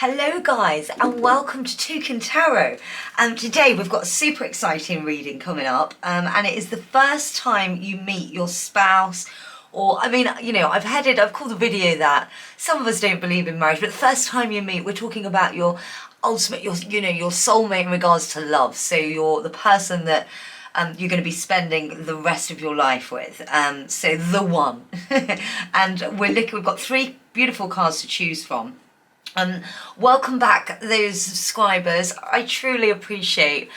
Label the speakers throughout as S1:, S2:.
S1: Hello guys and welcome to Toucan Tarot. Today we've got a super exciting reading coming up and it is the first time you meet your spouse, or I've called the video that some of us don't believe in marriage, but the first time you meet, we're talking about your ultimate, your soulmate in regards to love. So you're the person that you're going to be spending the rest of your life with. So the one. And we've got three beautiful cards to choose from. Welcome back those subscribers. I truly appreciate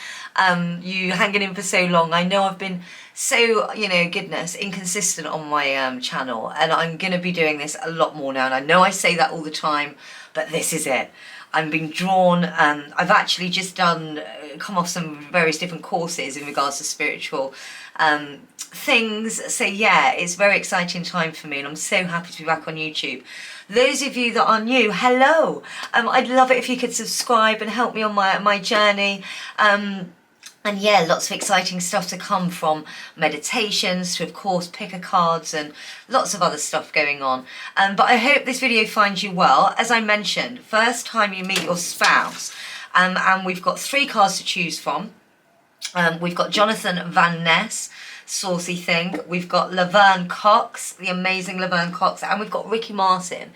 S1: you hanging in for so long. I know I've been so, inconsistent on my channel, and I'm going to be doing this a lot more now, and I know I say that all the time, but this is it. I'm being drawn. I've actually just come off some various different courses in regards to spiritual things. So yeah, it's a very exciting time for me, and I'm so happy to be back on YouTube. Those of you that are new, hello. I'd love it if you could subscribe and help me on my journey. And yeah, lots of exciting stuff to come, from meditations to, of course, picker cards and lots of other stuff going on. But I hope this video finds you well. As I mentioned, first time you meet your spouse. And we've got three cards to choose from. We've got Jonathan Van Ness, Saucy Thing. We've got Laverne Cox, the amazing Laverne Cox. And we've got Ricky Martin.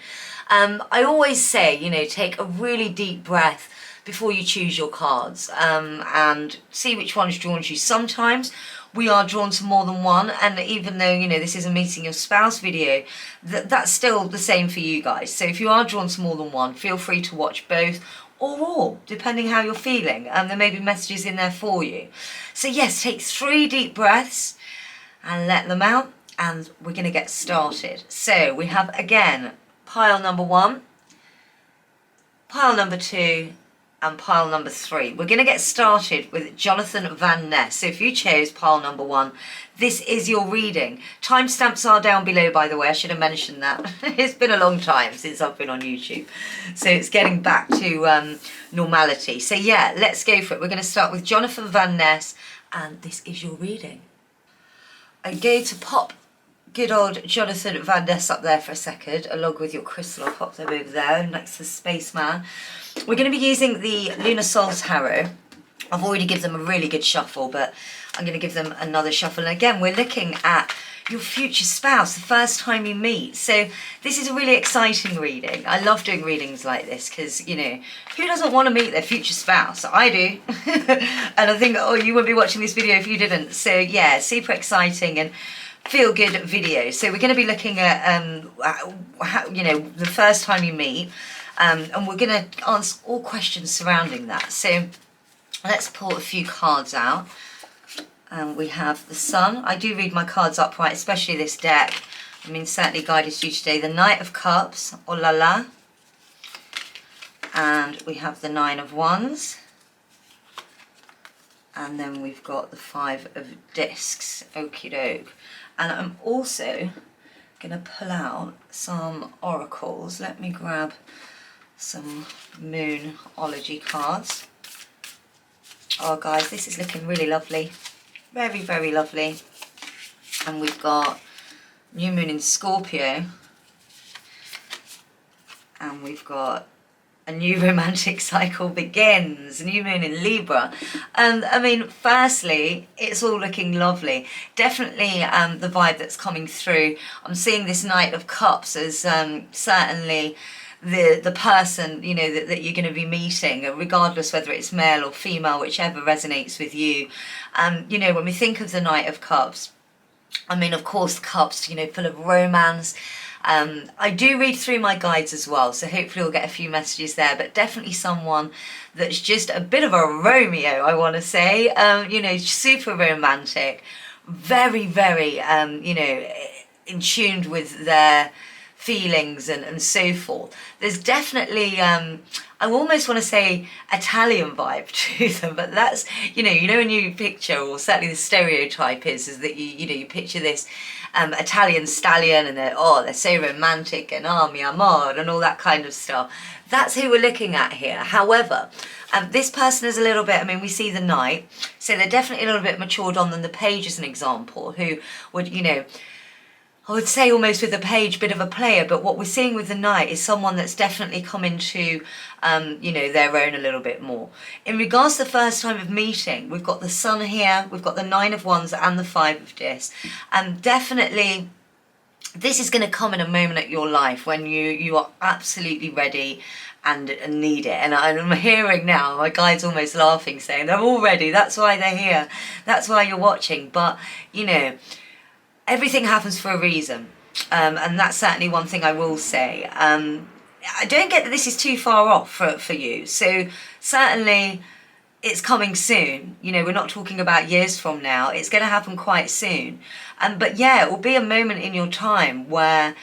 S1: I always say, take a really deep breath before you choose your cards, and see which one's drawn to you. Sometimes we are drawn to more than one, and even though this is a meeting your spouse video, that's still the same for you guys. So if you are drawn to more than one, feel free to watch both or all, depending how you're feeling, and there may be messages in there for you. So yes, take 3 deep breaths and let them out, and we're going to get started. So we have, again, pile number 1, pile number 2, and pile number 3. We're going to get started with Jonathan Van Ness. So if you chose pile number 1, this is your reading. Timestamps are down below, by the way. I should have mentioned that. It's been a long time since I've been on YouTube, so it's getting back to normality. So yeah, let's go for it. We're going to start with Jonathan Van Ness, and this is your reading. I'm going to pop good old Jonathan Van Ness up there for a second, along with your crystal. I'll pop them over there next to the spaceman. We're going to be using the Lunar Soul Tarot. I've already given them a really good shuffle, but I'm going to give them another shuffle. And again, we're looking at your future spouse, the first time you meet. So this is a really exciting reading. I love doing readings like this because, who doesn't want to meet their future spouse? I do. And I think, you wouldn't be watching this video if you didn't. So yeah, super exciting and feel good video. So we're going to be looking at, the first time you meet. And we're going to answer all questions surrounding that. So let's pull a few cards out. We have the Sun. I do read my cards upright, especially this deck. Certainly guided you today. The Knight of Cups, oh la la. And we have the 9 of Wands. And then we've got the 5 of Discs, okie doke. And I'm also going to pull out some oracles. Let me grab some Moonology cards. Oh guys, this is looking really lovely. Very, very lovely. And we've got New Moon in Scorpio. And we've got a new romantic cycle begins. New Moon in Libra. And firstly, it's all looking lovely. Definitely the vibe that's coming through. I'm seeing this Knight of Cups as certainly the person, that you're going to be meeting, regardless whether it's male or female, whichever resonates with you. When we think of the Knight of Cups, of course, the cups, full of romance. I do read through my guides as well, so hopefully we'll get a few messages there, but definitely someone that's just a bit of a Romeo, I want to say, super romantic, very, very, in tune with their feelings and so forth. There's definitely, I almost want to say Italian vibe to them, but that's, when you picture, or certainly the stereotype is that you picture this Italian stallion, and they're so romantic and mi amor and all that kind of stuff. That's who we're looking at here. However, this person is a little bit, we see the Knight, so they're definitely a little bit matured on than the Page as an example, who would, I would say almost with the page, bit of a player, but what we're seeing with the knight is someone that's definitely come into, you know, their own a little bit more. In regards to the first time of meeting, we've got the sun here, we've got the 9 of Wands and the 5 of Dis, and definitely this is going to come in a moment at your life when you are absolutely ready and need it. And I'm hearing now, my guide's almost laughing, saying they're all ready, that's why they're here, that's why you're watching. But, you know, everything happens for a reason, and that's certainly one thing I will say. I don't get that this is too far off for you, so certainly it's coming soon. You know, we're not talking about years from now, it's going to happen quite soon. But yeah, it will be a moment in your time where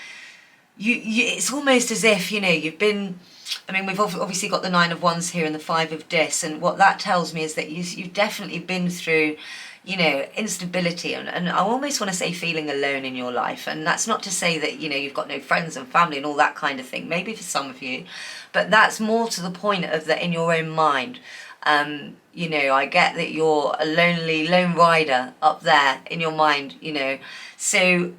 S1: you it's almost as if, you know, you've been, I mean, we've obviously got the 9 of Wands here and the 5 of Dis, and what that tells me is that you've definitely been through, you know, instability, and I almost want to say feeling alone in your life. And that's not to say that, you know, you've got no friends and family and all that kind of thing, maybe for some of you, but that's more to the point of that in your own mind. You know, I get that you're a lone rider up there in your mind, you know, so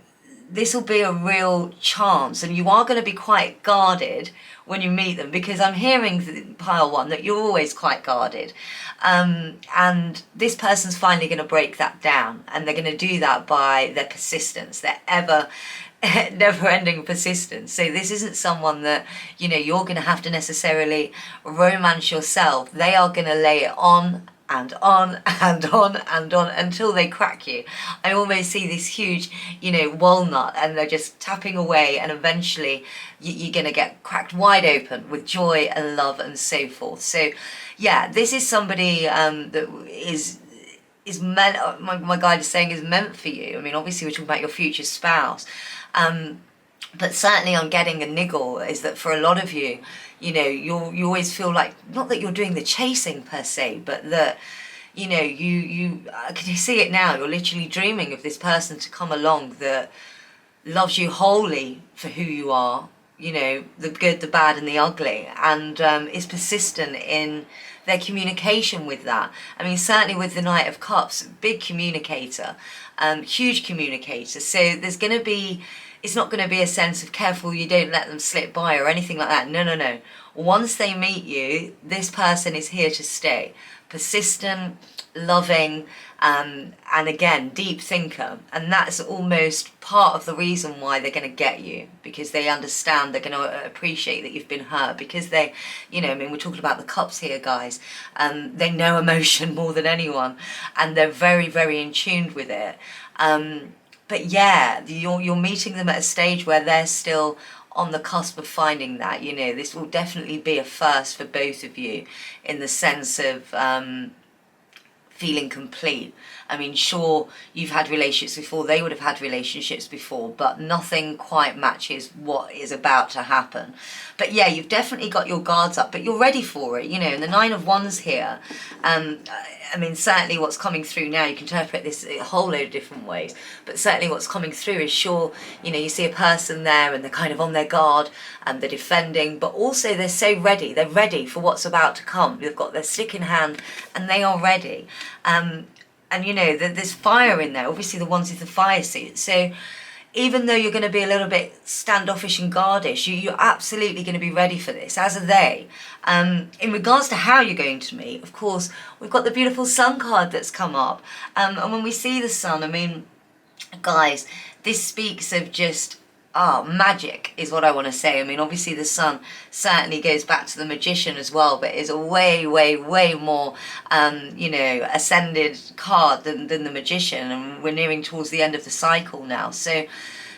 S1: this will be a real chance, and you are going to be quite guarded when you meet them, because I'm hearing, pile 1, that you're always quite guarded, and this person's finally going to break that down, and they're going to do that by their persistence, their never-ending persistence. So this isn't someone that, you know, you're going to have to necessarily romance yourself. They are going to lay it on and on and on and on until they crack you. I almost see this huge, you know, walnut, and they're just tapping away, and eventually you're going to get cracked wide open with joy and love and so forth. So yeah, this is somebody that is meant, my guide is saying, is meant for you. I mean, obviously we're talking about your future spouse, but certainly I'm getting a niggle is that for a lot of you, you know, you always feel like, not that you're doing the chasing per se, but that, you know, I can see it now, you're literally dreaming of this person to come along that loves you wholly for who you are, you know, the good, the bad and the ugly, and is persistent in their communication with that. I mean, certainly with the Knight of Cups, big communicator, huge communicator, so there's going to be, it's not going to be a sense of careful you don't let them slip by or anything like that. No, no, no. Once they meet you, this person is here to stay. Persistent, loving, and again, deep thinker. And that's almost part of the reason why they're going to get you, because they understand, they're going to appreciate that you've been hurt, because they, you know, I mean, we're talking about the cups here, guys. They know emotion more than anyone, and they're very, very in tune with it. But yeah, you're meeting them at a stage where they're still on the cusp of finding that, you know, this will definitely be a first for both of you in the sense of feeling complete. I mean, sure, you've had relationships before, they would have had relationships before, but nothing quite matches what is about to happen. But yeah, you've definitely got your guards up, but you're ready for it, you know, and the 9 of Wands here, I mean, certainly what's coming through now, you can interpret this a whole load of different ways, but certainly what's coming through is, sure, you know, you see a person there and they're kind of on their guard and they're defending, but also they're so ready, they're ready for what's about to come. They've got their stick in hand and they are ready. And you know, there's fire in there. Obviously the Wands is the fire suit, so even though you're going to be a little bit standoffish and guardish, you're absolutely going to be ready for this, as are they. In regards to how you're going to meet, of course, we've got the beautiful Sun card that's come up. And when we see the Sun, I mean, guys, this speaks of just, magic is what I want to say. I mean, obviously the Sun certainly goes back to the Magician as well, but is a way, way, way more, you know, ascended card than the Magician, and we're nearing towards the end of the cycle now. So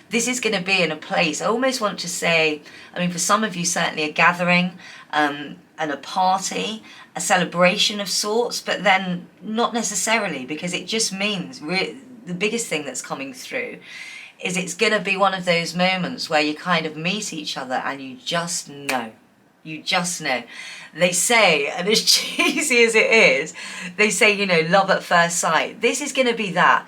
S1: this is going to be in a place, I almost want to say, I mean, for some of you, certainly a gathering, and a party, a celebration of sorts, but then not necessarily, because it just means, the biggest thing that's coming through is it's going to be one of those moments where you kind of meet each other and you just know. You just know. They say, and as cheesy as it is, they say, you know, love at first sight. This is going to be that.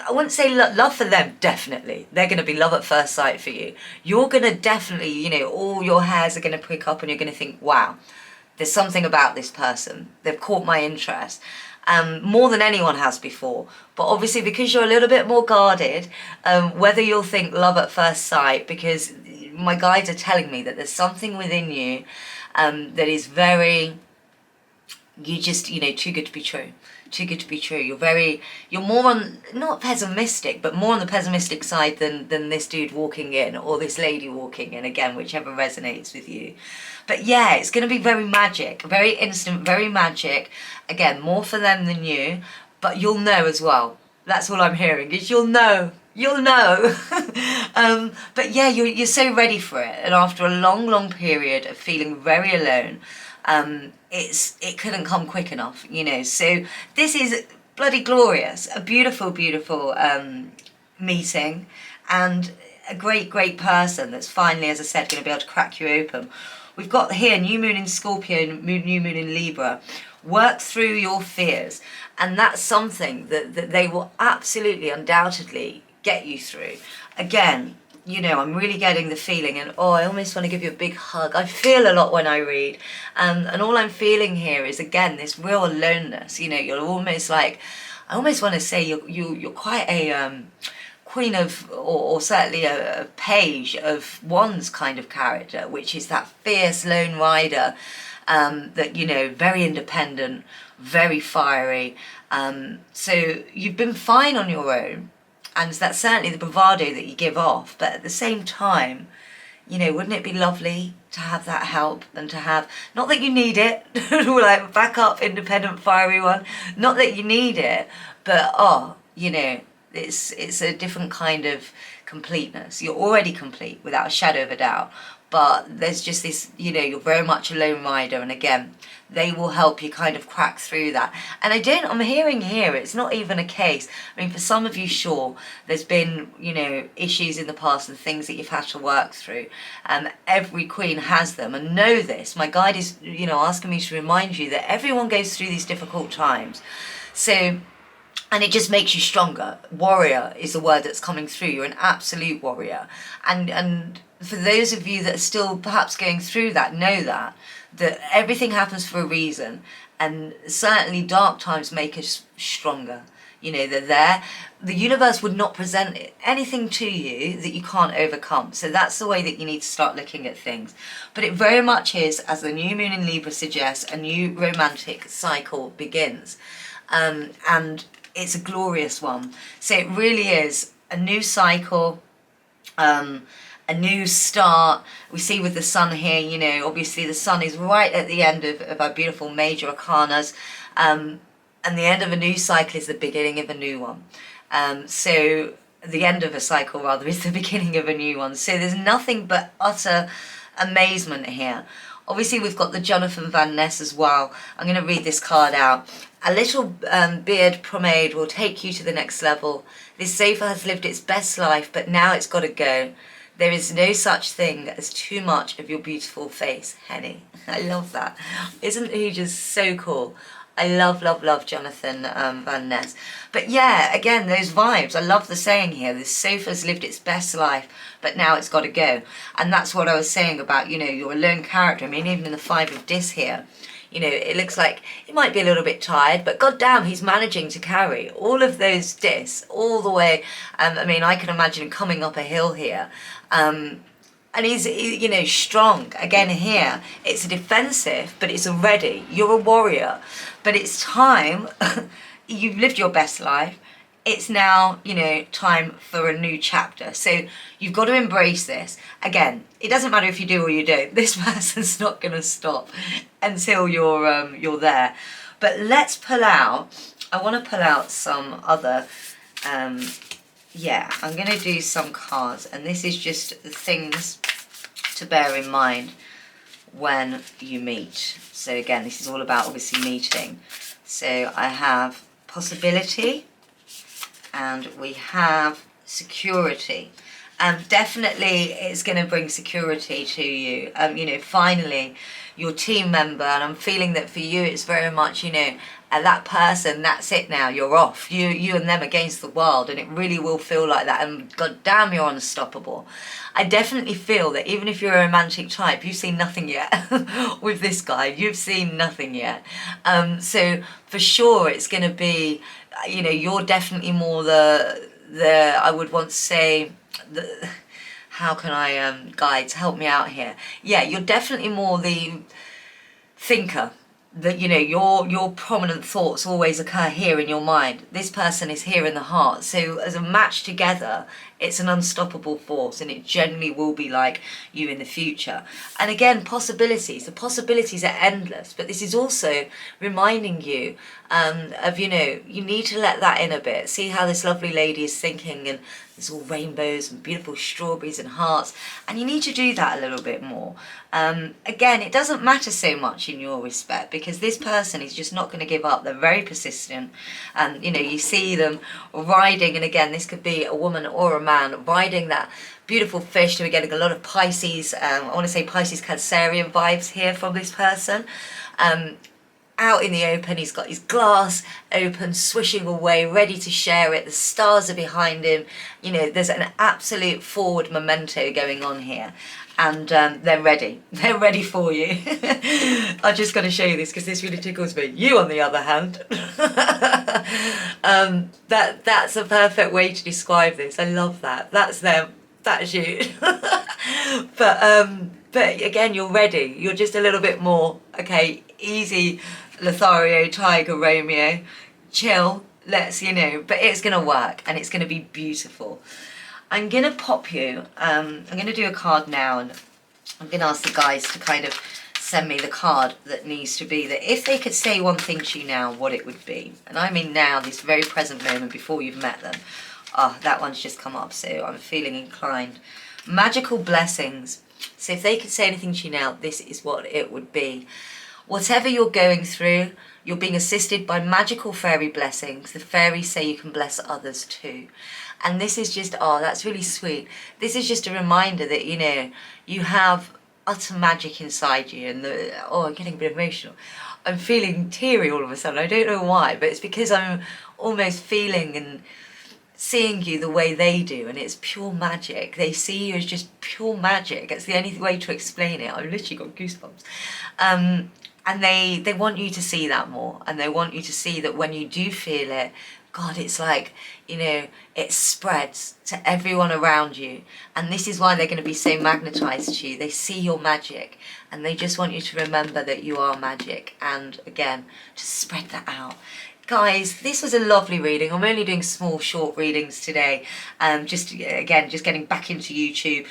S1: I wouldn't say love for them, definitely. They're going to be love at first sight for you. You're going to definitely, you know, all your hairs are going to prick up and you're going to think, wow, there's something about this person. They've caught my interest. more than anyone has before. But obviously, because you're a little bit more guarded, whether you'll think love at first sight, because my guides are telling me that there's something within you that is very, you just, you know, too good to be true. Too good to be true. You're more on, not pessimistic, but more on the pessimistic side than this dude walking in, or this lady walking in, again, whichever resonates with you. But yeah, it's going to be very magic, very instant, very magic. Again, more for them than you, but you'll know as well. That's all I'm hearing, is you'll know. You'll know. But yeah, you're so ready for it. And after a long, long period of feeling very alone, it couldn't come quick enough, you know. So this is bloody glorious, a beautiful, beautiful meeting, and a great, great person that's finally, as I said, going to be able to crack you open. We've got here new moon in Scorpio, new moon in Libra. Work through your fears, and that's something that they will absolutely, undoubtedly get you through. Again, you know, I'm really getting the feeling, and oh, I almost want to give you a big hug. I feel a lot when I read, and all I'm feeling here is, again, this real aloneness. You know, you're almost like, I almost want to say you're quite a queen of, or certainly a page of wands kind of character, which is that fierce lone rider, that, you know, very independent, very fiery. So you've been fine on your own. And that's certainly the bravado that you give off. But at the same time, you know, wouldn't it be lovely to have that help, and to have, not that you need it, like back up, independent, fiery one, not that you need it, but oh, you know, it's a different kind of completeness. You're already complete without a shadow of a doubt. But there's just this, you know, you're very much a lone rider, and again, they will help you kind of crack through that. And I'm hearing here, it's not even a case. I mean, for some of you, sure, there's been, you know, issues in the past and things that you've had to work through. Every queen has them, and know this. My guide is, you know, asking me to remind you that everyone goes through these difficult times. So, and it just makes you stronger. Warrior is the word that's coming through. You're an absolute warrior. And for those of you that are still perhaps going through that, know that everything happens for a reason. And certainly dark times make us stronger. You know, they're there. The universe would not present anything to you that you can't overcome. So that's the way that you need to start looking at things. But it very much is, as the new moon in Libra suggests, a new romantic cycle begins. And it's a glorious one. So it really is a new cycle, a new start. We see with the sun here, you know, obviously the sun is right at the end of our beautiful major arcanas, and the end of a new cycle is the beginning of a new one. So the end of a cycle, rather, is the beginning of a new one. So there's nothing but utter amazement here. Obviously, we've got the Jonathan Van Ness as well. I'm going to read this card out. A little beard pomade will take you to the next level. This sofa has lived its best life, but now it's got to go. There is no such thing as too much of your beautiful face, Henny. I love that. Isn't he just so cool? I love, love, love Jonathan Van Ness. But yeah, again, those vibes. I love the saying here, this sofa's lived its best life, but now it's got to go. And that's what I was saying about, you know, your lone character. I mean, even in the Five of Dis here, you know, it looks like he might be a little bit tired, but goddamn, he's managing to carry all of those dis all the way. I mean, I can imagine him coming up a hill here. And he's, you know, strong. Again here, it's a defensive, but it's a ready. You're a warrior. But it's time, you've lived your best life. It's now, you know, time for a new chapter. So you've got to embrace this. Again, it doesn't matter if you do or you don't. This person's not going to stop until you're there. But let's pull out, I want to pull out some other, yeah, I'm going to do some cards. And this is just things to bear in mind when you meet. So again, this is all about obviously meeting. So I have possibility, and we have security. Definitely it's going to bring security to you. You know, finally, your team member, and I'm feeling that for you it's very much, you know, and that person, that's it now, you're off. You and them against the world, and it really will feel like that, and god damn, you're unstoppable. I definitely feel that even if you're a romantic type, you've seen nothing yet with this guy. You've seen nothing yet. So for sure it's going to be, you know, you're definitely more the I would want to say, the, how can I, guides, help me out here. Yeah, you're definitely more the thinker. That, you know, your prominent thoughts always occur here in your mind. This person is here in the heart. So as a match together, it's an unstoppable force, and it generally will be like you in the future. And again, possibilities. The possibilities are endless, but this is also reminding you of, you know, you need to let that in a bit. See how this lovely lady is thinking, and there's all rainbows and beautiful strawberries and hearts, and you need to do that a little bit more. Again, it doesn't matter so much in your respect, because this person is just not going to give up. They're very persistent, and you know, you see them riding, and again, this could be a woman or a man riding that beautiful fish. So we're getting a lot of Pisces, I want to say Pisces Cancerian vibes here from this person. Out in the open, he's got his glass open, swishing away, ready to share it. The stars are behind him. You know, there's an absolute forward memento going on here. And they're ready. They're ready for you. I just got to show you this because this really tickles me. You, on the other hand, that's a perfect way to describe this. I love that. That's them. That's you. But again, you're ready. You're just a little bit more, okay, easy, Lothario, Tiger, Romeo, chill, let's, you know, but it's going to work, and it's going to be beautiful. I'm going to pop you, I'm going to do a card now, and I'm going to ask the guys to kind of send me the card that needs to be, that if they could say one thing to you now, what it would be. And I mean now, this very present moment, before you've met them. Oh, that one's just come up, so I'm feeling inclined. Magical blessings. So if they could say anything to you now, this is what it would be. Whatever you're going through, you're being assisted by magical fairy blessings. The fairies say you can bless others too. And this is just, oh, that's really sweet. This is just a reminder that, you know, you have utter magic inside you. And oh, I'm getting a bit emotional. I'm feeling teary all of a sudden. I don't know why, but it's because I'm almost feeling and seeing you the way they do, and it's pure magic. They see you as just pure magic. It's the only way to explain it. I've literally got goosebumps. And they want you to see that more, and they want you to see that when you do feel it, God, it's like, you know, it spreads to everyone around you. And this is why they're going to be so magnetized to you. They see your magic, and they just want you to remember that you are magic, and again, to spread that out. Guys, this was a lovely reading. I'm only doing small, short readings today. Just getting back into YouTube.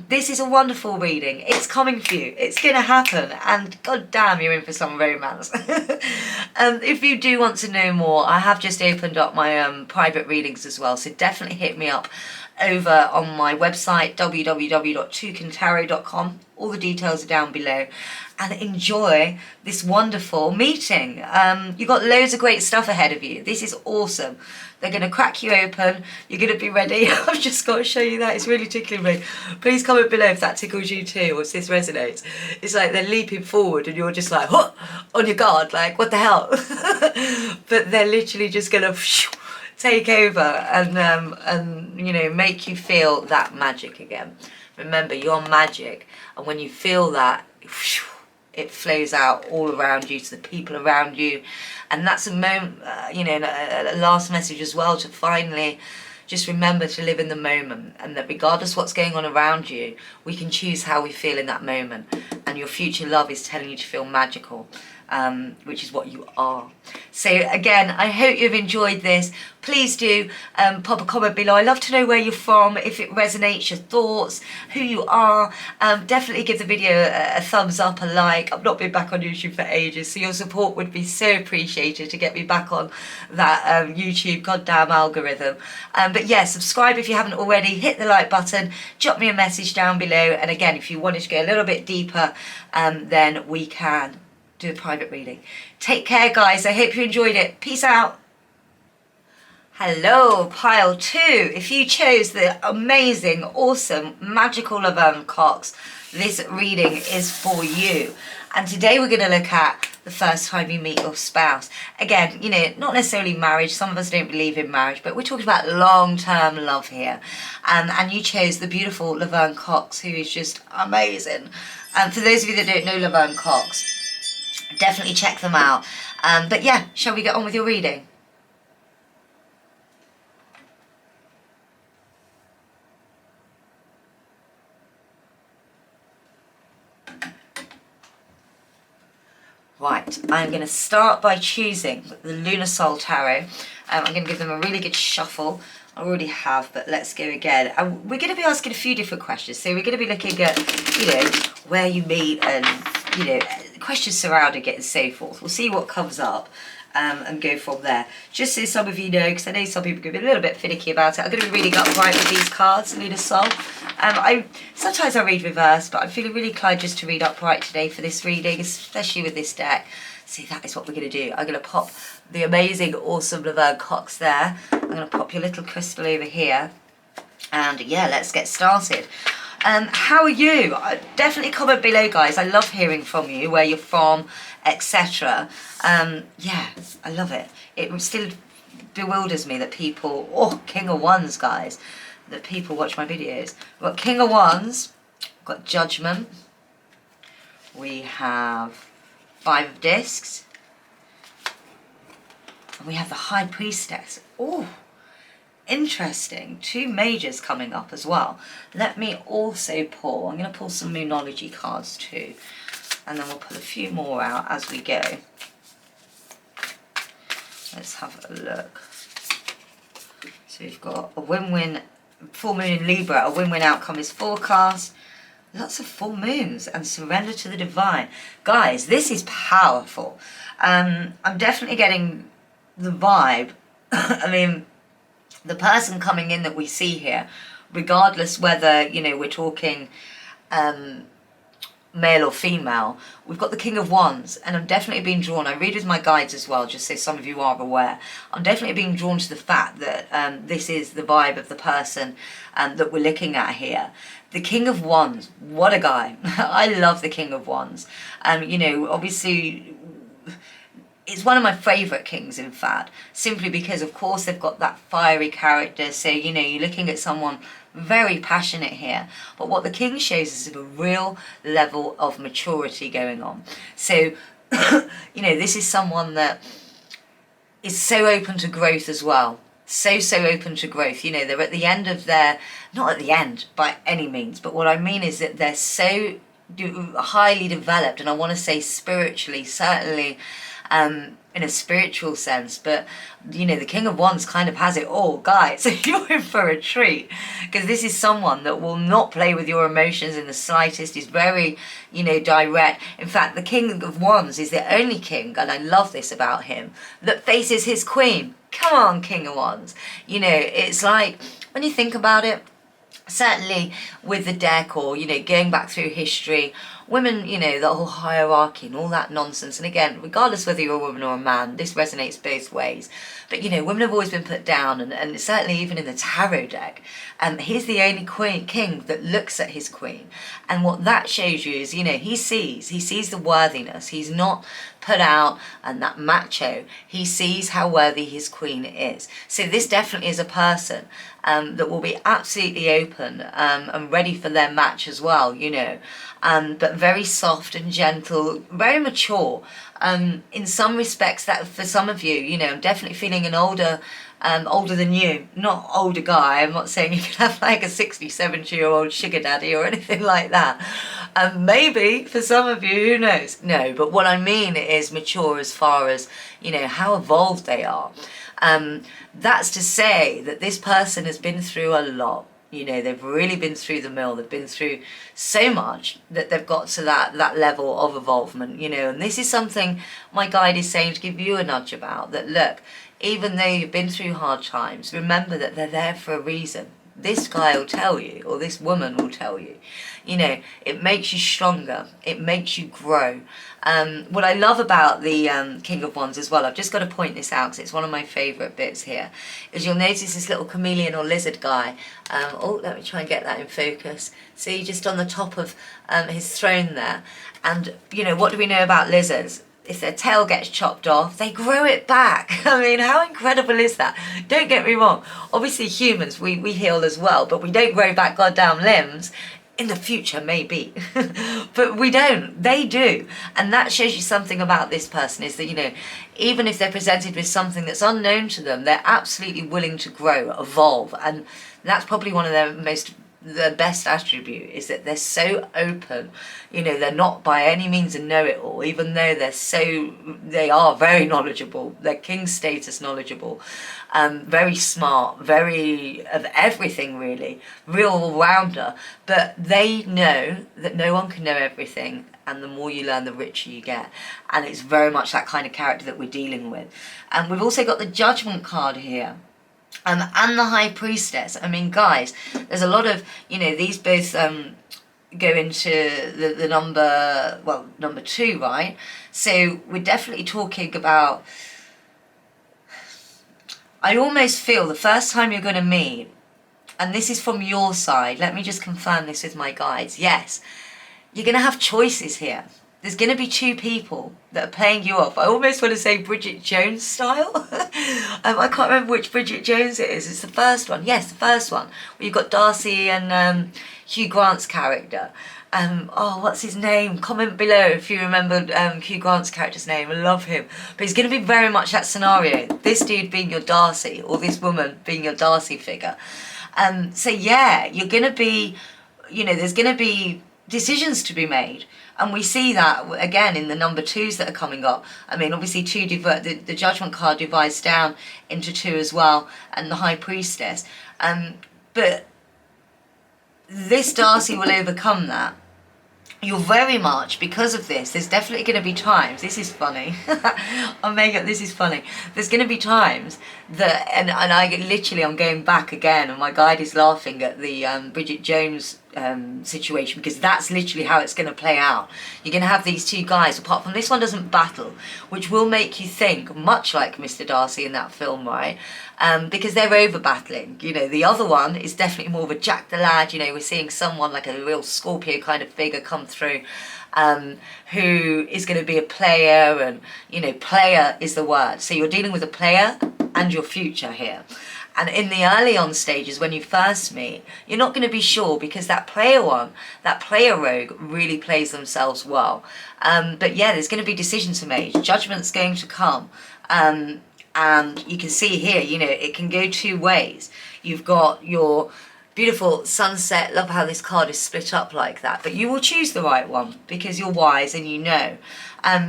S1: This is a wonderful reading. It's coming for you. It's going to happen. And god damn, you're in for some romance. If you do want to know more, I have just opened up my private readings as well. So definitely hit me up over on my website, www.toucantarot.com. All the details are down below. And enjoy this wonderful meeting. You've got loads of great stuff ahead of you. This is awesome. They're going to crack you open. You're going to be ready. I've just got to show you that. It's really tickling me. Please comment below if that tickles you too, or if this resonates. It's like they're leaping forward and you're just like, huh, on your guard, like, what the hell? But they're literally just going to take over and you know, make you feel that magic again. Remember, you're magic. And when you feel that, it flows out all around you, to the people around you. And that's a moment, you know, a last message as well, to finally just remember to live in the moment, and that regardless what's going on around you, we can choose how we feel in that moment. And your future love is telling you to feel magical, which is what you are. So again, I hope you've enjoyed this. Please do pop a comment below. I love to know where you're from, if it resonates, your thoughts, who you are. Definitely give the video a thumbs up, a like. I've not been back on YouTube for ages, so your support would be so appreciated to get me back on that YouTube goddamn algorithm. But yeah, subscribe if you haven't already. Hit the like button. Drop me a message down below. And again, if you wanted to go a little bit deeper, then we can do a private reading. Take care, guys. I hope you enjoyed it. Peace out. Hello, pile 2. If you chose the amazing, awesome, magical Laverne Cox, this reading is for you. And today we're going to look at the first time you meet your spouse. Again, you know, not necessarily marriage. Some of us don't believe in marriage, but we're talking about long-term love here. And you chose the beautiful Laverne Cox, who is just amazing. And for those of you that don't know Laverne Cox, definitely check them out. But yeah, shall we get on with your reading? Right, I'm going to start by choosing the Lunar Soul Tarot. I'm going to give them a really good shuffle. I already have, but let's go again. And we're going to be asking a few different questions. So we're going to be looking at, you know, where you meet and, you know, questions surrounding it and so forth. We'll see what comes up and go from there. Just so some of you know, because I know some people can be a little bit finicky about it, I'm going to be reading upright with these cards, Lunar Soul. Sometimes I read reverse, but I'm feeling really inclined just to read upright today for this reading, especially with this deck. So that is what we're going to do. I'm going to pop the amazing, awesome Laverne Cox there. I'm going to pop your little crystal over here. And yeah, let's get started. How are you? Definitely comment below, guys. I love hearing from you, where you're from, etc. Yeah, I love it. It still bewilders me that people, oh, King of Wands, guys, that people watch my videos. We've got King of Wands, we've got Judgment, we have Five of Discs, and we have the High Priestess. Oh, interesting. Two majors coming up as well. Let me also pull, I'm going to pull some Moonology cards too, and then we'll pull a few more out as we go. Let's have a look. So we've got a win-win, full moon in Libra, a win-win outcome is forecast. Lots of full moons and surrender to the divine. Guys, this is powerful. I'm definitely getting the vibe. I mean, the person coming in that we see here, regardless whether, you know, we're talking male or female, we've got the King of Wands, and I'm definitely being drawn, I read with my guides as well, just so some of you are aware, I'm definitely being drawn to the fact that this is the vibe of the person that we're looking at here. The King of Wands, what a guy. I love the King of Wands. You know, obviously, it's one of my favourite kings, in fact, simply because, of course, they've got that fiery character. So, you know, you're looking at someone very passionate here. But what the king shows is a real level of maturity going on. So, you know, this is someone that is so open to growth as well. So open to growth. You know, they're at the end of their, not at the end by any means, but what I mean is that they're so highly developed, and I want to say spiritually, certainly, in a spiritual sense, but you know, the King of Wands kind of has it all, guys. So you're in for a treat, because this is someone that will not play with your emotions in the slightest. He's very, you know, direct. In fact, the King of Wands is the only king, and I love this about him, that faces his queen. Come on, King of Wands. You know, it's like, when you think about it, certainly with the deck, or, you know, going back through history, women, you know, the whole hierarchy and all that nonsense. And again, regardless whether you're a woman or a man, this resonates both ways. But, you know, women have always been put down, and certainly even in the tarot deck, he's the only king that looks at his queen. And what that shows you is, you know, he sees the worthiness. He's not put out and that macho. He sees how worthy his queen is. So this definitely is a person that will be absolutely open and ready for their match as well, you know. But very soft and gentle, very mature. In some respects, that for some of you, you know, I'm definitely feeling an older than you, not older guy. I'm not saying you can have like a 60, 70-year-old sugar daddy or anything like that. Maybe for some of you, who knows? No, but what I mean is mature as far as, you know, how evolved they are. That's to say that this person has been through a lot. You know, they've really been through the mill. They've been through so much that they've got to that level of involvement, you know. And this is something my guide is saying to give you a nudge about, that look, even though you've been through hard times, remember that they're there for a reason. this guy will tell you, or this woman will tell you, you know, it makes you stronger, it makes you grow. What I love about the King of Wands as well, I've just got to point this out because it's one of my favourite bits here, is you'll notice this little chameleon or lizard guy. Oh, let me try and get that in focus. See, just on the top of his throne there. And, you know, what do we know about lizards? If their tail gets chopped off, they grow it back. I mean, how incredible is that? Don't get me wrong. Obviously, humans, we heal as well, but we don't grow back goddamn limbs. In the future, maybe. But we don't. They do. And that shows you something about this person, is that, you know, even if they're presented with something that's unknown to them, they're absolutely willing to grow, evolve. And that's probably one of the best attribute, is that they're so open. You know, they're not by any means a know-it-all, even though they are very knowledgeable. They're king status knowledgeable, very smart, very of everything really, real all-rounder. But they know that no one can know everything, and the more you learn, the richer you get. And it's very much that kind of character that we're dealing with. And we've also got the Judgment card here. And the High Priestess. I mean, guys, there's a lot of, you know, these both go into the number 2, right? So we're definitely talking about, I almost feel the first time you're going to meet, and this is from your side, let me just confirm this with my guides, yes, you're going to have choices here. There's going to be 2 people that are playing you off. I almost want to say Bridget Jones style. I can't remember which Bridget Jones it is. It's the first one. Yes, the first one. Where you've got Darcy and Hugh Grant's character. Oh, what's his name? Comment below if you remember Hugh Grant's character's name. I love him. But it's going to be very much that scenario. This dude being your Darcy, or this woman being your Darcy figure. So yeah, you're going to be, you know, there's going to be decisions to be made. And we see that, again, in the number 2s that are coming up. I mean, obviously, the Judgment card divides down into 2 as well, and the High Priestess. But this Darcy will overcome that. You're very much, because of this, there's definitely going to be times, this is funny, oh my god, this is funny, there's going to be times that, and I'm going back again, and my guide is laughing at the Bridget Jones situation, because that's literally how it's going to play out. You're going to have these 2 guys, apart from this one doesn't battle, which will make you think, much like Mr. Darcy in that film, right? Because they're over battling. You know, the other one is definitely more of a Jack the Lad. You know, we're seeing someone like a real Scorpio kind of figure come through, who is going to be a player, and, you know, player is the word. So you're dealing with a player and your future here. And in the early on stages, when you first meet, you're not going to be sure, because that player rogue really plays themselves well. But yeah, there's going to be decisions to make. Judgment's going to come. And you can see here, you know, it can go 2 ways. You've got your beautiful sunset. Love how this card is split up like that. But you will choose the right one, because you're wise and you know.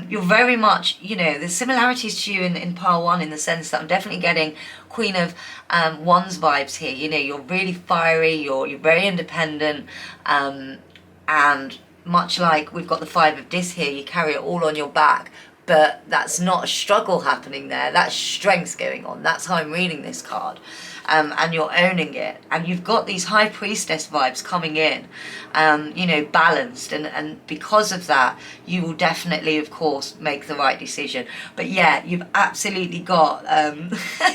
S1: You're very much, you know, there's similarities to you in pile 1, in the sense that I'm definitely getting Queen of Wands vibes here. You know, you're really fiery, you're very independent, and much like we've got the 5 of Dis here, you carry it all on your back. But that's not a struggle happening there, that's strength going on. That's how I'm reading this card. And you're owning it, and you've got these High Priestess vibes coming in, you know, balanced, and because of that, you will definitely, of course, make the right decision. But yeah, you've absolutely got,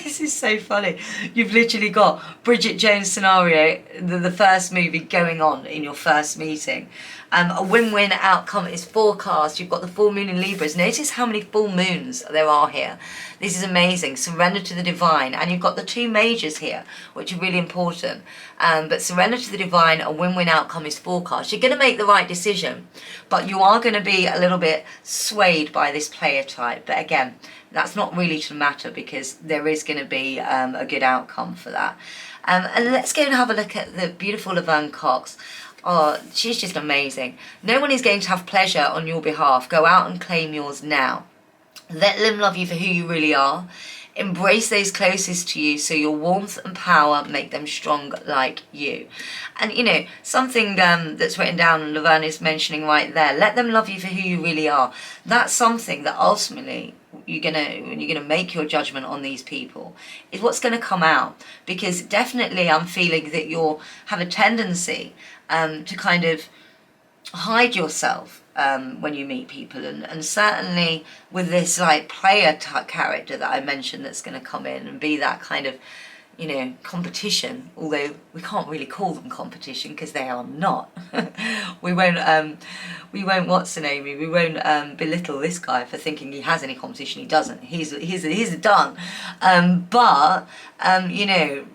S1: this is so funny, you've literally got Bridget Jones scenario, the first movie going on in your first meeting. A win-win outcome is forecast. You've got the full moon in Libras. Notice how many full moons there are here. This is amazing. Surrender to the divine. And you've got the 2 majors here, which are really important. But surrender to the divine, a win-win outcome is forecast. You're going to make the right decision, but you are going to be a little bit swayed by this player type. But again, that's not really to matter, because there is going to be a good outcome for that. And let's go and have a look at the beautiful Laverne Cox. Oh, she's just amazing. No one is going to have pleasure on your behalf. Go out and claim yours now. Let them love you for who you really are. Embrace those closest to you, so your warmth and power make them strong like you. And, you know, something that's written down, and Laverne is mentioning right there, let them love you for who you really are. That's something that ultimately when you're gonna make your judgment on these people, is what's gonna come out. Because definitely I'm feeling that you'll have a tendency to kind of hide yourself when you meet people, and certainly with this like player type character that I mentioned that's going to come in and be that kind of, you know, competition, although we can't really call them competition because they are not. we won't what's the name, we won't belittle this guy for thinking he has any competition. He doesn't. He's a done. You know,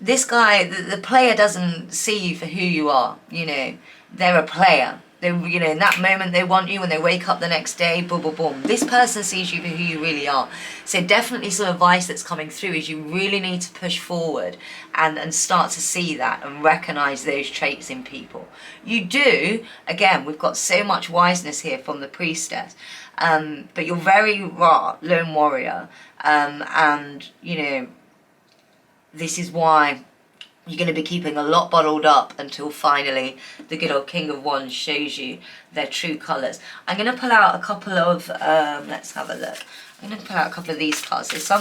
S1: this guy, the player doesn't see you for who you are. You know, they're a player. They, you know, in that moment they want you. When they wake up the next day, boom, boom, boom. This person sees you for who you really are. So definitely some advice that's coming through is you really need to push forward and start to see that and recognise those traits in people. You do. Again, we've got so much wiseness here from the priestess. But you're very lone warrior. And, you know, this is why you're going to be keeping a lot bottled up until finally the good old King of Wands shows you their true colours. I'm going to pull out a couple of, let's have a look. I'm going to pull out a couple of these cards. So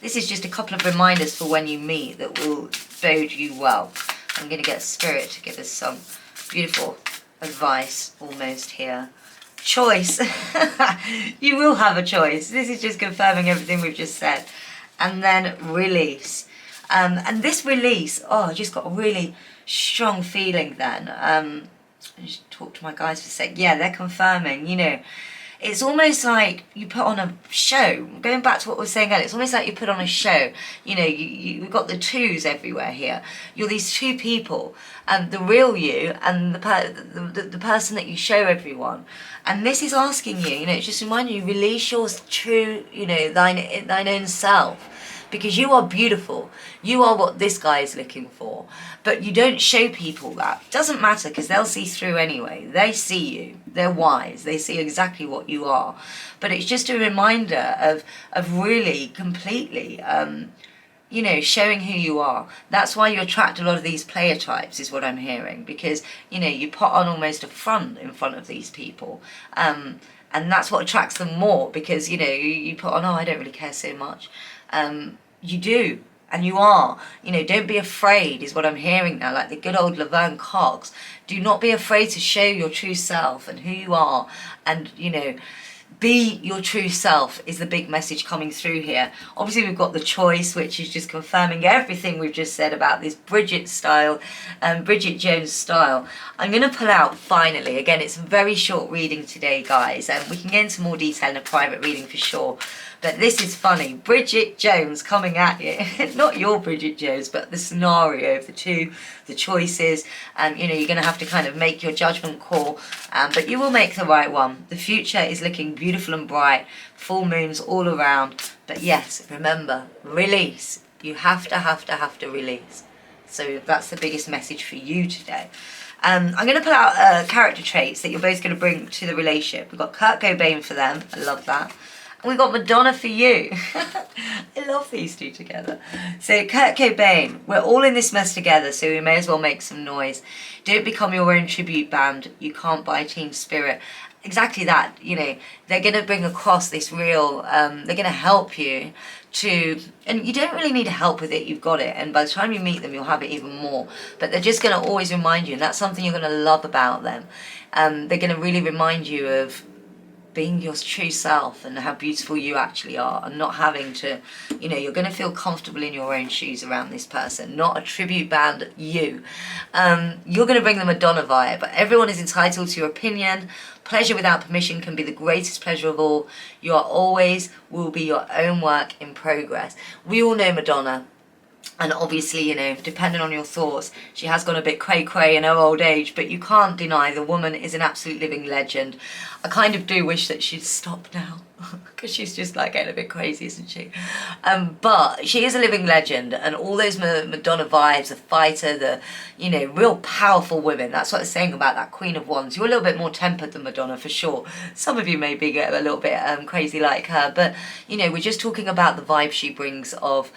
S1: this is just a couple of reminders for when you meet that will bode you well. I'm going to get Spirit to give us some beautiful advice almost here. Choice. You will have a choice. This is just confirming everything we've just said. And then release. And this release, I just got a really strong feeling then. I just talked to my guys for a sec. Yeah, they're confirming, you know. It's almost like you put on a show. Going back to what we were saying earlier, it's almost like you put on a show. You know, you've got the twos everywhere here. You're these two people, the real you and the person that you show everyone. And this is asking you, you know, it's just reminding you, release your true, you know, thine own self. Because you are beautiful. You are what this guy is looking for. But you don't show people that. Doesn't matter, because they'll see through anyway. They see you. They're wise. They see exactly what you are. But it's just a reminder of really completely, you know, showing who you are. That's why you attract a lot of these player types, is what I'm hearing. Because, you know, you put on almost a front in front of these people. And that's what attracts them more. Because, you know, you put on, I don't really care so much. You do, and you are. You know, don't be afraid, is what I'm hearing now, like the good old Laverne Cox. Do not be afraid to show your true self and who you are, and, you know, be your true self is the big message coming through here. Obviously, we've got the choice, which is just confirming everything we've just said about this Bridget style, Bridget Jones style. I'm going to pull out, finally, again, it's a very short reading today, guys, and we can get into more detail in a private reading for sure. But this is funny. Bridget Jones coming at you. Not your Bridget Jones, but the scenario of the two, the choices. You know, you're going to have to kind of make your judgment call. But you will make the right one. The future is looking beautiful and bright. Full moons all around. But yes, remember, release. You have to release. So that's the biggest message for you today. I'm going to pull out character traits that you're both going to bring to the relationship. We've got Kurt Cobain for them. I love that. We got Madonna for you. I love these two together. So Kurt Cobain, we're all in this mess together, so we may as well make some noise. Don't become your own tribute band. You can't buy team spirit. Exactly that, you know, they're going to bring across this real, they're going to help you to, and you don't really need help with it, you've got it, and by the time you meet them, you'll have it even more, but they're just going to always remind you, and that's something you're going to love about them. They're going to really remind you of being your true self and how beautiful you actually are, and not having to, you know, you're going to feel comfortable in your own shoes around this person, not a tribute band you. You're going to bring them a Madonna vibe, but everyone is entitled to your opinion. Pleasure without permission can be the greatest pleasure of all. You are always, will be your own work in progress. We all know Madonna. And obviously, you know, depending on your thoughts, she has gone a bit cray-cray in her old age, but you can't deny the woman is an absolute living legend. I kind of do wish that she'd stop now, because she's just like getting a bit crazy, isn't she? But she is a living legend, and all those Madonna vibes, the fighter, the, you know, real powerful women. That's what I was saying about that Queen of Wands. You're a little bit more tempered than Madonna, for sure. Some of you may be a little bit crazy like her, but, you know, we're just talking about the vibe she brings of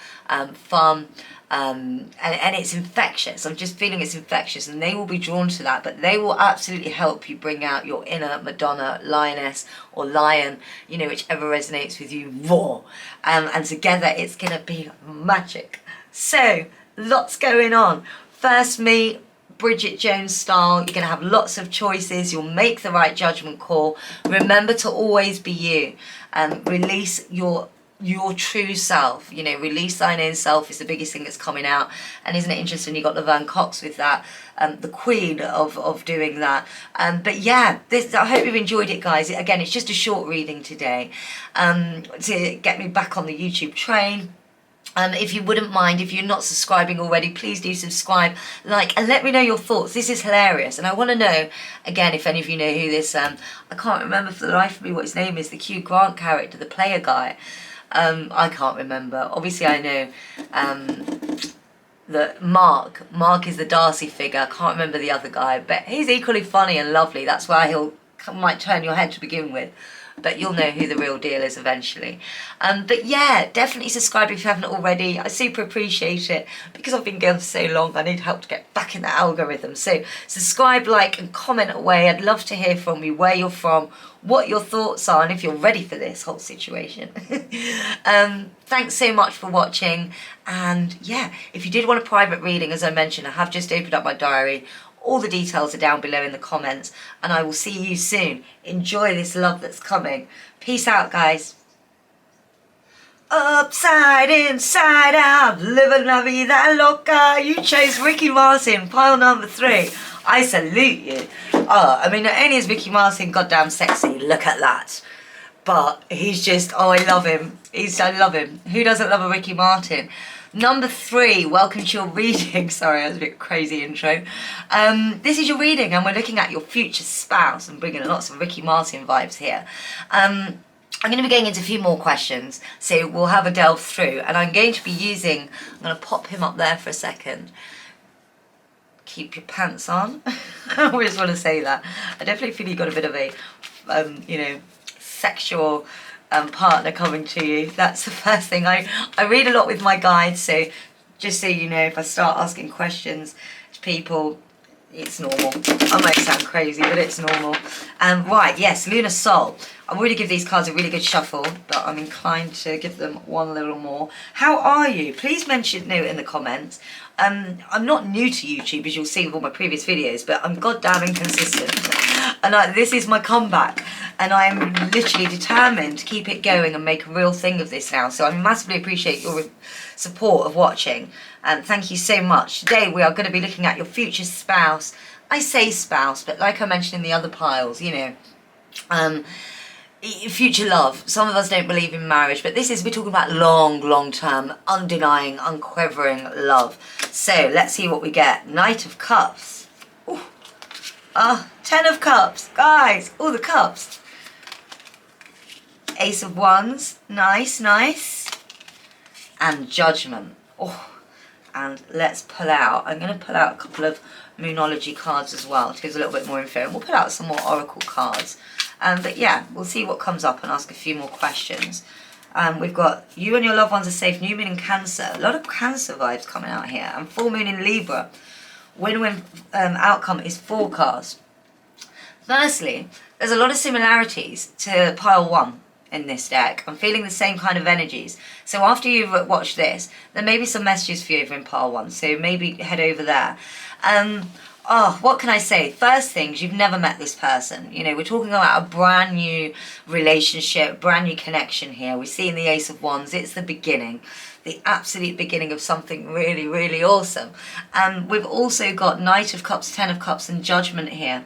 S1: fun, and it's infectious. I'm just feeling it's infectious, and they will be drawn to that, but they will absolutely help you bring out your inner Madonna, lioness, or lion, you know, whichever resonates with you, raw. And together it's gonna be magic. So, lots going on. First meet, Bridget Jones style. You're going to have lots of choices. You'll make the right judgment call. Remember to always be you. Release your true self. You know, release thine own self is the biggest thing that's coming out. And isn't it interesting, you got Laverne Cox with that, the queen of doing that. But yeah, I hope you've enjoyed it, guys. Again, it's just a short reading today to get me back on the YouTube train. If you wouldn't mind, if you're not subscribing already, please do subscribe, like, and let me know your thoughts. This is hilarious, and I want to know, again, if any of you know who this, I can't remember for the life of me what his name is, the Hugh Grant character, the player guy. I can't remember. Obviously, I know that Mark is the Darcy figure. I can't remember the other guy, but he's equally funny and lovely. That's why might turn your head to begin with. But you'll know who the real deal is eventually. But yeah, definitely subscribe if you haven't already. I super appreciate it, because I've been going for so long. I need help to get back in the algorithm. So subscribe, like, and comment away. I'd love to hear from you, where you're from, what your thoughts are, and if you're ready for this whole situation. Thanks so much for watching. And yeah, if you did want a private reading, as I mentioned, I have just opened up my diary. All the details are down below in the comments, and I will see you soon. Enjoy this love that's coming. Peace out, guys. Upside, inside out, living la vida loca. You chose Ricky Martin, pile number 3. I salute you. Oh, I mean, not only is Ricky Martin goddamn sexy, look at that, but he's just, oh, I love him. I love him. Who doesn't love a Ricky Martin? Number 3, welcome to your reading. Sorry, that was a bit crazy intro. This is your reading, and we're looking at your future spouse and bringing lots of Ricky Martin vibes here. I'm going to be going into a few more questions, so we'll have a delve through, and I'm going to be using, I'm going to pop him up there for a second. Keep your pants on. I always want to say that. I definitely feel you've got a bit of a, you know, sexual partner coming to you. That's the first thing. I read a lot with my guides, so just so you know, if I start asking questions to people, it's normal. I might sound crazy, but it's normal. Right, yes, Lunar Soul. I'm going to give these cards a really good shuffle, but I'm inclined to give them one little more. How are you? Please mention note in the comments. I'm not new to YouTube, as you'll see with all my previous videos, but I'm goddamn inconsistent. And this is my comeback. And I'm literally determined to keep it going and make a real thing of this now. So I massively appreciate your support of watching. And thank you so much. Today we are going to be looking at your future spouse. I say spouse, but like I mentioned in the other piles, you know, future love. Some of us don't believe in marriage, but we're talking about long term, undenying, unquavering love. So let's see what we get. Knight of Cups. Ooh. 10 of Cups. Guys, all the cups. Ace of Wands. Nice, nice. And Judgment. Oh, and let's pull out. I'm going to pull out a couple of Moonology cards as well to give a little bit more info. And we'll pull out some more Oracle cards. But yeah, we'll see what comes up and ask a few more questions. We've got you and your loved ones are safe. New moon in Cancer. A lot of Cancer vibes coming out here. And full moon in Libra. Win-win outcome is forecast. Firstly, there's a lot of similarities to pile 1 in this deck. I'm feeling the same kind of energies. So after you've watched this, there may be some messages for you over in pile 1. So maybe head over there. What can I say? First things, you've never met this person. You know, we're talking about a brand new relationship, brand new connection here. We see in the Ace of Wands, it's the beginning. The absolute beginning of something really, really awesome. We've also got Knight of Cups, 10 of Cups, and Judgment here.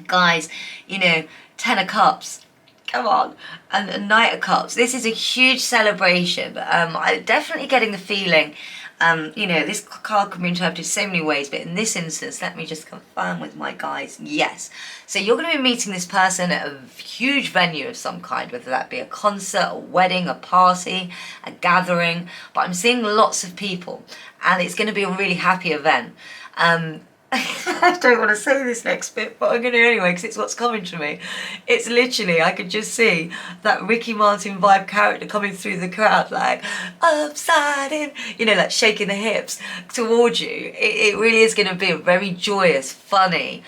S1: Guys, you know, 10 of Cups, come on, and a Knight of Cups. This is a huge celebration. I'm definitely getting the feeling, you know, this card can be interpreted so many ways, but in this instance, let me just confirm with my guys, yes. So you're going to be meeting this person at a huge venue of some kind, whether that be a concert, a wedding, a party, a gathering, but I'm seeing lots of people, and it's going to be a really happy event. I don't want to say this next bit, but I'm going to anyway because it's what's coming to me. It's literally, I could just see that Ricky Martin vibe character coming through the crowd like, upside in, you know, like shaking the hips towards you. It really is going to be a very joyous, funny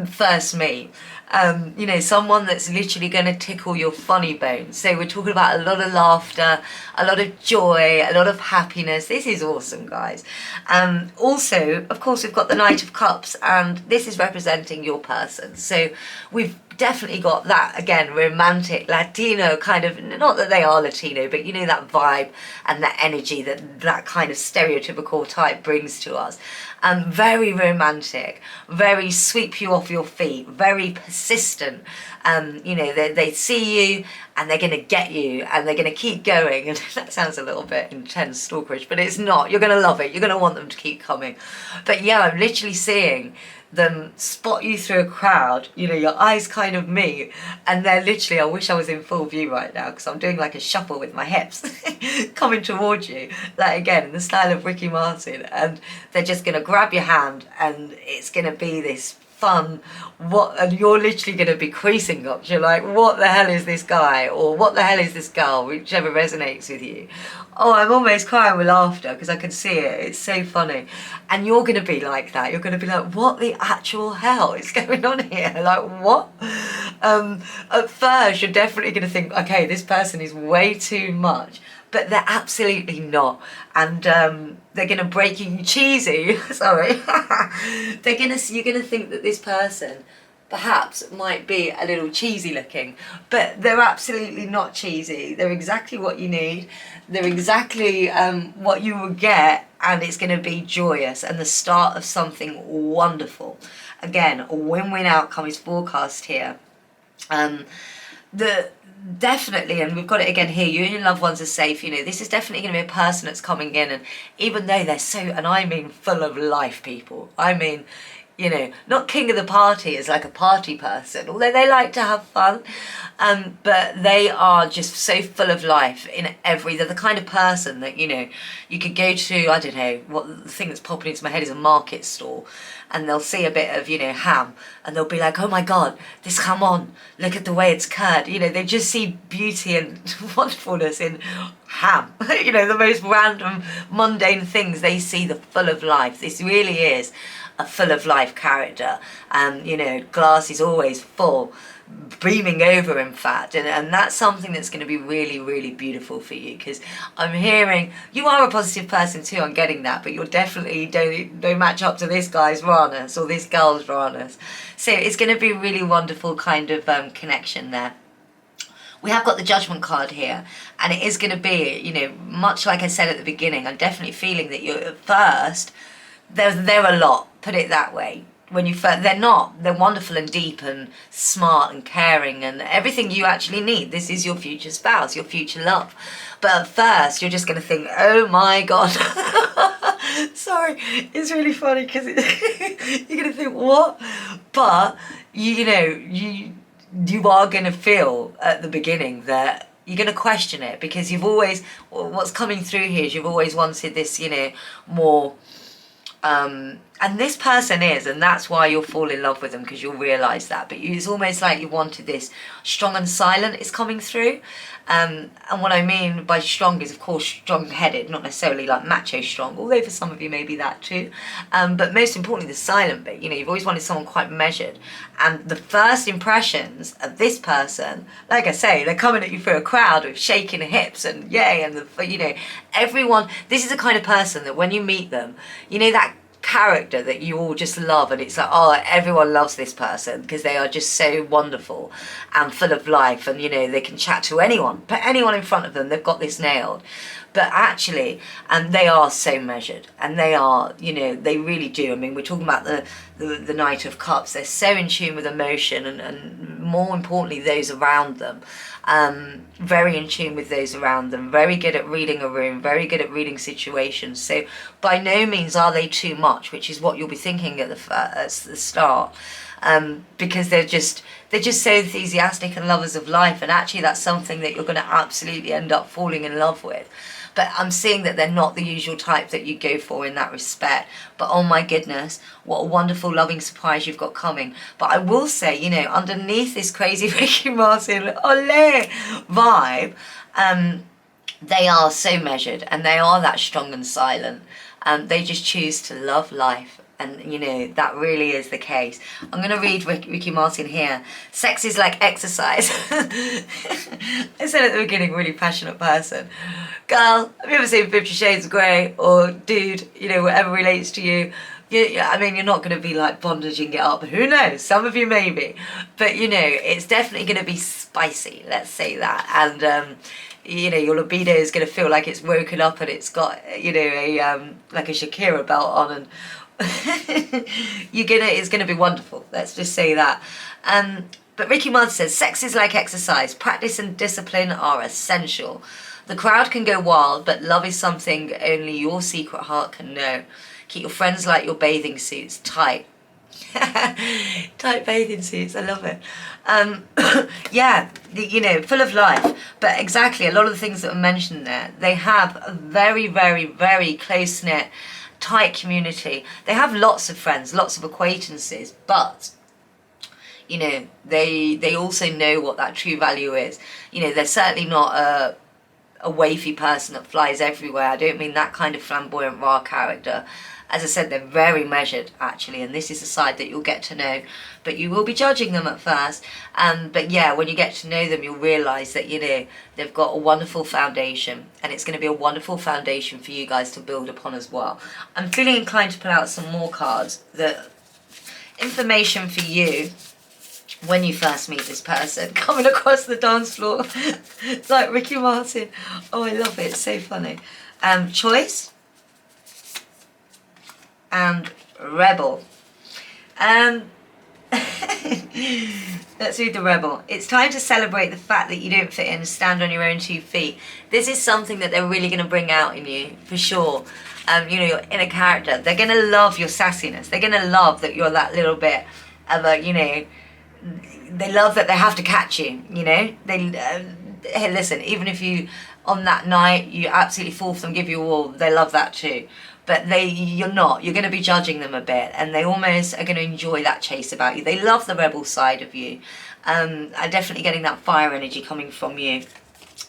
S1: first meet. You know, someone that's literally going to tickle your funny bones. So we're talking about a lot of laughter, a lot of joy, a lot of happiness. This is awesome, guys. Also, of course, we've got the Knight of Cups, and this is representing your person. So we've definitely got that, again, romantic Latino kind of, not that they are Latino, but you know, that vibe and that energy that that kind of stereotypical type brings to us. Very romantic, very sweep you off your feet, very persistent. You know, they see you and they're going to get you and they're going to keep going. And that sounds a little bit intense, stalkerish, but it's not. You're going to love it. You're going to want them to keep coming. But yeah, I'm literally seeing them spot you through a crowd, you know, your eyes kind of meet, and they're literally, I wish I was in full view right now because I'm doing like a shuffle with my hips coming towards you, like again in the style of Ricky Martin, and they're just going to grab your hand and it's going to be this fun, and you're literally going to be creasing up. You're like, what the hell is this guy, or what the hell is this girl, whichever resonates with you. Oh, I'm almost crying with laughter because I can see it. It's so funny. And you're going to be like that. You're going to be like, what the actual hell is going on here? Like, what? At first, you're definitely going to think, okay, this person is way too much. But they're absolutely not. And they're going to break you cheesy. Sorry. You're going to think that this person perhaps might be a little cheesy looking, but they're absolutely not cheesy. They're exactly what you need. They're exactly what you will get, and it's going to be joyous and the start of something wonderful. Again, a win-win outcome is forecast here. Definitely, and we've got it again here, you and your loved ones are safe. You know, this is definitely going to be a person that's coming in, and even though they're so, and I mean full of life people, I mean, you know, not king of the party as like a party person, although they like to have fun, but they are just so full of life in they're the kind of person that, you know, you could go to, I don't know, what the thing that's popping into my head is a market stall, and they'll see a bit of, you know, ham, and they'll be like, oh my God, this jamon, look at the way it's curd. You know, they just see beauty and wonderfulness in ham. You know, the most random, mundane things, they see the full of life. This really is a full of life character. You know, glass is always full, beaming over in fact, and that's something that's going to be really, really beautiful for you, because I'm hearing you are a positive person too. I'm getting that, but you're definitely don't match up to this guy's rawness or this girl's rawness. So it's going to be a really wonderful kind of connection there. We have got the Judgment card here, and it is going to be, you know, much like I said at the beginning, I'm definitely feeling that you're at first, they're a lot, put it that way. When you first, they're wonderful and deep and smart and caring and everything you actually need. This is your future spouse, your future love. But at first, you're just going to think, oh my God. Sorry, it's really funny because you're going to think, what? But, you know, you are going to feel at the beginning that you're going to question it, because you've always, what's coming through here is you've always wanted this, you know, more, and this person is, and that's why you'll fall in love with them, because you'll realise that. But it's almost like you wanted this strong and silent is coming through. And what I mean by strong is, of course, strong-headed, not necessarily like macho strong, although for some of you maybe that too. But most importantly, the silent bit. You know, you've always wanted someone quite measured. And the first impressions of this person, like I say, they're coming at you through a crowd with shaking hips and yay, and you know, everyone. This is the kind of person that when you meet them, you know, that character that you all just love, and it's like, oh, everyone loves this person because they are just so wonderful and full of life, and you know, they can chat to anyone, put anyone in front of them, they've got this nailed. But actually, and they are so measured, and they are, you know, they really do. I mean, we're talking about the Knight of Cups. They're so in tune with emotion, and more importantly, those around them. Very in tune with those around them, very good at reading a room, very good at reading situations. So by no means are they too much, which is what you'll be thinking at the start. because they're just so enthusiastic and lovers of life, and actually that's something that you're going to absolutely end up falling in love with. But I'm seeing that they're not the usual type that you go for in that respect. But oh my goodness, what a wonderful, loving surprise you've got coming. But I will say, you know, underneath this crazy Ricky Martin ole vibe, they are so measured, and they are that strong and silent. They just choose to love life. And, you know, that really is the case. I'm going to read Ricky Martin here. Sex is like exercise. I said at the beginning, really passionate person. Girl, have you ever seen 50 Shades of Grey? Or dude, you know, whatever relates to you. I mean, you're not going to be like bondaging it up. Who knows? Some of you maybe. But, you know, it's definitely going to be spicy. Let's say that. And, you know, your libido is going to feel like it's woken up and it's got, you know, a like a Shakira belt on, and it's gonna be wonderful. Let's just say that. But Ricky Martin says, sex is like exercise. Practice and discipline are essential. The crowd can go wild, but love is something only your secret heart can know. Keep your friends like your bathing suits tight. Tight bathing suits, I love it. Yeah, you know, full of life. But exactly, a lot of the things that were mentioned there, they have a very, very, very close-knit, tight community. They have lots of friends, lots of acquaintances, but you know, they also know what that true value is. You know, they're certainly not a wafy person that flies everywhere. I don't mean that kind of flamboyant raw character. As I said, they're very measured, actually, and this is a side that you'll get to know, but you will be judging them at first. But yeah, when you get to know them, you'll realise that, you know, they've got a wonderful foundation, and it's going to be a wonderful foundation for you guys to build upon as well. I'm feeling inclined to pull out some more cards. The information for you when you first meet this person, coming across the dance floor. It's like Ricky Martin. Oh, I love it. It's so funny. Choice and rebel. Let's read the rebel. It's time to celebrate the fact that you don't fit in and stand on your own 2 feet. This is something that they're really going to bring out in you, for sure. You know, your inner character. They're going to love your sassiness. They're going to love that you're that little bit of a, you know, they love that they have to catch you, you know. Hey, listen, even if you, on that night, you absolutely fall for them, give you all, they love that too. But you're not. You're going to be judging them a bit, and they almost are going to enjoy that chase about you. They love the rebel side of you. I'm definitely getting that fire energy coming from you.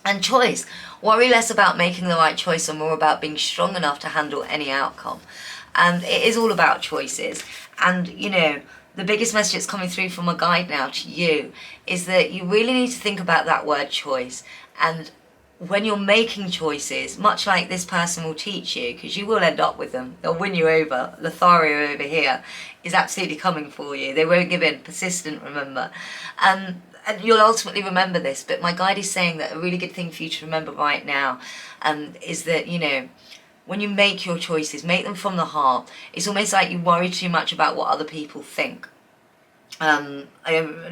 S1: And choice. Worry less about making the right choice and more about being strong enough to handle any outcome. And it is all about choices. And, you know, the biggest message that's coming through from a guide now to you is that you really need to think about that word choice. And when you're making choices, much like this person will teach you, because you will end up with them, they'll win you over. Lothario over here is absolutely coming for you. They won't give in. Persistent, remember. And you'll ultimately remember this, but my guide is saying that a really good thing for you to remember right now is that, you know, when you make your choices, make them from the heart. It's almost like you worry too much about what other people think. I'm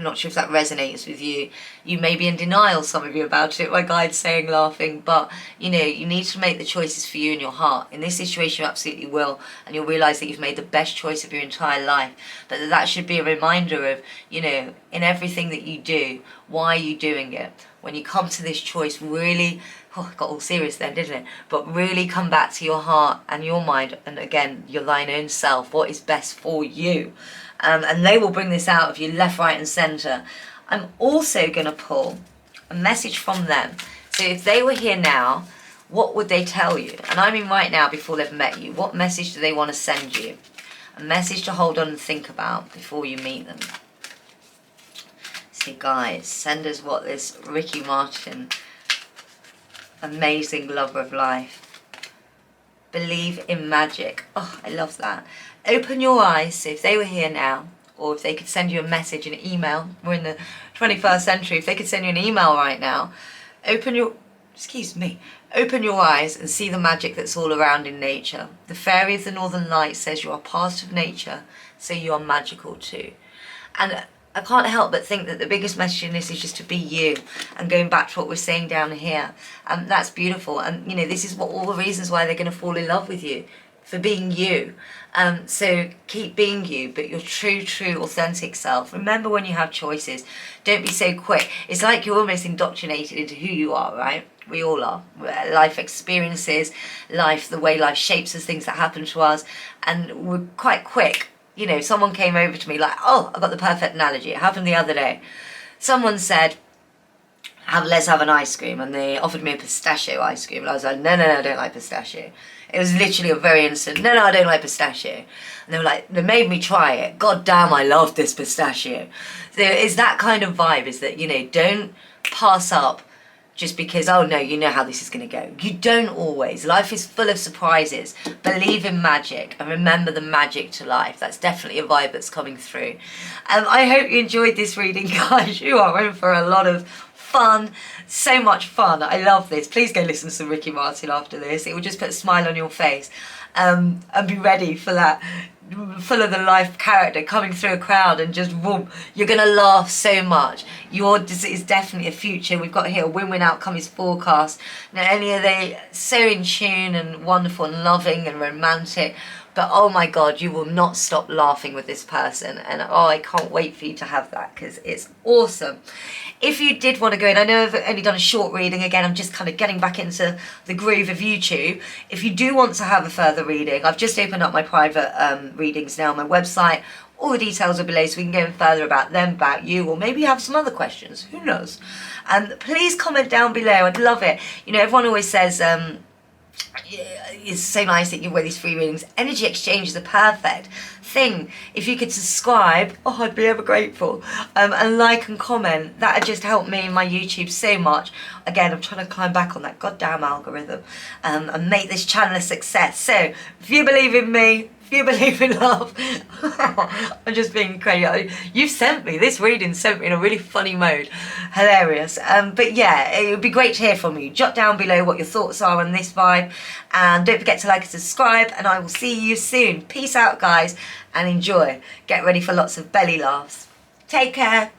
S1: not sure if that resonates with you. You may be in denial, some of you, about it. My guide's saying, laughing, but you know, you need to make the choices for you in your heart. In this situation, you absolutely will, and you'll realise that you've made the best choice of your entire life. But that should be a reminder of, you know, in everything that you do, why are you doing it? When you come to this choice, really, oh, it got all serious then, didn't it? But really come back to your heart and your mind, and again, your thine own self, what is best for you. And they will bring this out of you left, right and centre. I'm also going to pull a message from them. So if they were here now, what would they tell you? And I mean right now, before they've met you, what message do they want to send you? A message to hold on and think about before you meet them. So guys, send us what this Ricky Martin, amazing lover of life. Believe in magic. Oh, I love that. Open your eyes. So if they were here now, or if they could send you a message, an email, we're in the 21st century, if they could send you an email right now, open your eyes and see the magic that's all around in nature. The fairy of the northern light says you are part of nature, so you are magical too. And I can't help but think that the biggest message in this is just to be you, and going back to what we're saying down here. That's beautiful, and you know, this is what all the reasons why they're going to fall in love with you. for being you. So keep being you, but your true, authentic self. Remember when you have choices, don't be so quick. It's like you're almost indoctrinated into who you are, right? We all are. Life experiences, the way life shapes us, things that happen to us, and we're quite quick. You know, someone came over to me like, oh, I've got the perfect analogy. It happened the other day. Someone said, let's have an ice cream, and they offered me a pistachio ice cream, and I was like, no, I don't like pistachio. It was literally a very instant, no, I don't like pistachio. And they were like, they made me try it. God damn, I love this pistachio. So it's that kind of vibe, is that, you know, don't pass up just because, oh no, you know how this is going to go. You don't always. Life is full of surprises. Believe in magic and remember the magic to life. That's definitely a vibe that's coming through. I hope you enjoyed this reading, guys. You are in for a lot of fun, so much fun. I love this. Please go listen to some Ricky Martin after this. It will just put a smile on your face, and be ready for that full of the life character coming through a crowd, and just boom, you're gonna laugh so much. Yours is definitely a future. We've got here a win-win outcome is forecast. Not only are they so in tune and wonderful and loving and romantic, but oh my God, you will not stop laughing with this person. And oh, I can't wait for you to have that, because it's awesome. If you did want to go in, I know I've only done a short reading. Again, I'm just kind of getting back into the groove of YouTube. If you do want to have a further reading, I've just opened up my private readings now on my website. All the details are below, so we can go in further about them, about you, or maybe you have some other questions. Who knows? Please comment down below. I'd love it. You know, everyone always says, it's so nice that you wear these free readings. Energy exchanges are perfect thing. If you could subscribe, oh, I'd be ever grateful, and like and comment. That would just help me and my YouTube so much. Again, I'm trying to climb back on that goddamn algorithm, and make this channel a success. So if you believe in me, if you believe in love, I'm just being crazy. You've sent me, this reading sent me in a really funny mode. Hilarious. But yeah, it would be great to hear from you. Jot down below what your thoughts are on this vibe. And don't forget to like and subscribe. And I will see you soon. Peace out, guys. And enjoy. Get ready for lots of belly laughs. Take care.